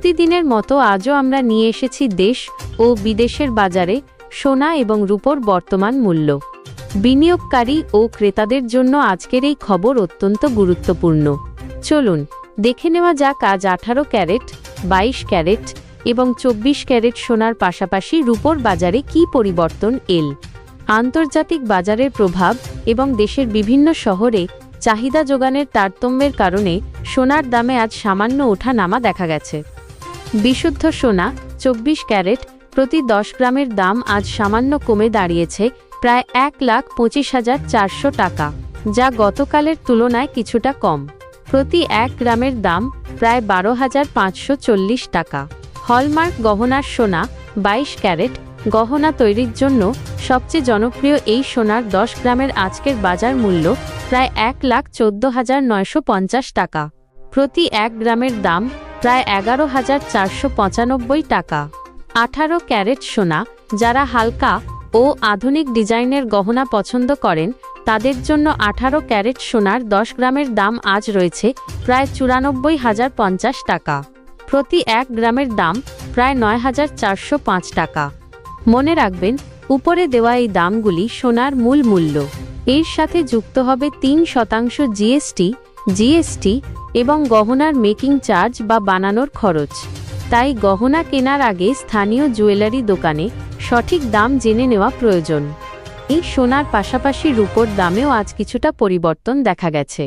প্রতিদিনের মতো আজও আমরা নিয়ে এসেছি দেশ ও বিদেশের বাজারে সোনা এবং রূপোর বর্তমান মূল্য। বিনিয়োগকারী ও ক্রেতাদের জন্য আজকের এই খবর অত্যন্ত গুরুত্বপূর্ণ। চলুন দেখে নেওয়া যাক আজ 18 ক্যারেট, 22 ক্যারেট এবং 24 ক্যারেট সোনার পাশাপাশি রূপোর বাজারে কী পরিবর্তন এল। আন্তর্জাতিক বাজারের প্রভাব এবং দেশের বিভিন্ন শহরে চাহিদা যোগানের তারতম্যের কারণে সোনার দামে আজ সামান্য ওঠা-নামা দেখা গেছে। বিশুদ্ধ সোনা 24 ক্যারেট প্রতি 10 গ্রামের দাম আজ সামান্য কমে দাঁড়িয়েছে প্রায় 1,25,400 টাকা, যা গতকালের তুলনায় কিছুটা কম। প্রতি 1 গ্রামের দাম প্রায় 12,540 টাকা। হলমার্ক গহনার সোনা 22 ক্যারেট গহনা তৈরির জন্য সবচেয়ে জনপ্রিয় এই সোনার 10 গ্রামের আজকের বাজার মূল্য প্রায় 1,14,950 টাকা। প্রতি 1 গ্রামের দাম প্রায় 11,495 টাকা। 18 ক্যারেট সোনা, যারা হালকা ও আধুনিক ডিজাইনের গহনা পছন্দ করেন তাদের জন্য 18 ক্যারেট সোনার 10 গ্রামের দাম আজ রয়েছে প্রায় 94,050 টাকা। প্রতি 1 গ্রামের দাম প্রায় 9,405 টাকা। মনে রাখবেন, উপরে দেওয়া এই দামগুলি সোনার মূল মূল্য। এর সাথে যুক্ত হবে 3% জিএসটি এবং গহনার মেকিং চার্জ বা বানানোর খরচ। তাই গহনা কেনার আগে স্থানীয় জুয়েলারি দোকানে সঠিক দাম জেনে নেওয়া প্রয়োজন। এই সোনার পাশাপাশি রূপোর দামেও আজ কিছুটা পরিবর্তন দেখা গেছে।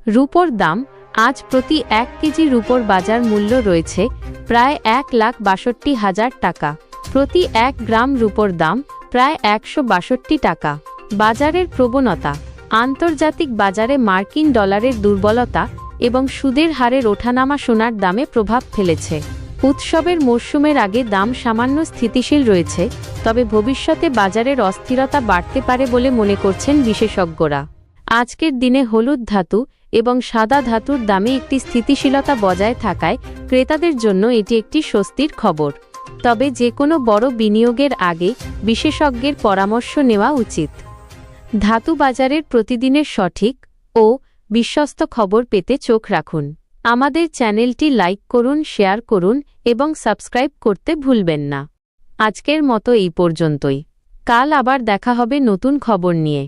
রূপোর দাম আজ প্রতি 1 কেজি রূপোর বাজার মূল্য রয়েছে প্রায় 1,62,000 টাকা। প্রতি 1 গ্রাম রূপোর দাম প্রায় 162 টাকা। বাজারের প্রবণতা। আন্তর্জাতিক বাজারে মার্কিন ডলারের দুর্বলতা এবং সুদের হারের ওঠানামা সোনার দামে প্রভাব ফেলেছে। উৎসবের মরশুমের আগে দাম সামান্য স্থিতিশীল রয়েছে, তবে ভবিষ্যতে বাজারের অস্থিরতা বাড়তে পারে বলে মনে করছেন বিশেষজ্ঞরা। আজকের দিনে হলুদ ধাতু এবং সাদা ধাতুর দামে একটি স্থিতিশীলতা বজায় থাকায় ক্রেতাদের জন্য এটি একটি স্বস্তির খবর। তবে যে কোনো বড় বিনিয়োগের আগে বিশেষজ্ঞের পরামর্শ নেওয়া উচিত। ধাতু বাজারের প্রতিদিনের সঠিক ও বিশ্বস্ত খবর পেতে চোখ রাখুন। আমাদের চ্যানেলটি লাইক করুন, শেয়ার করুন এবং সাবস্ক্রাইব করতে ভুলবেন না। আজকের মতো এই পর্যন্তই। কাল আবার দেখা হবে নতুন খবর নিয়ে।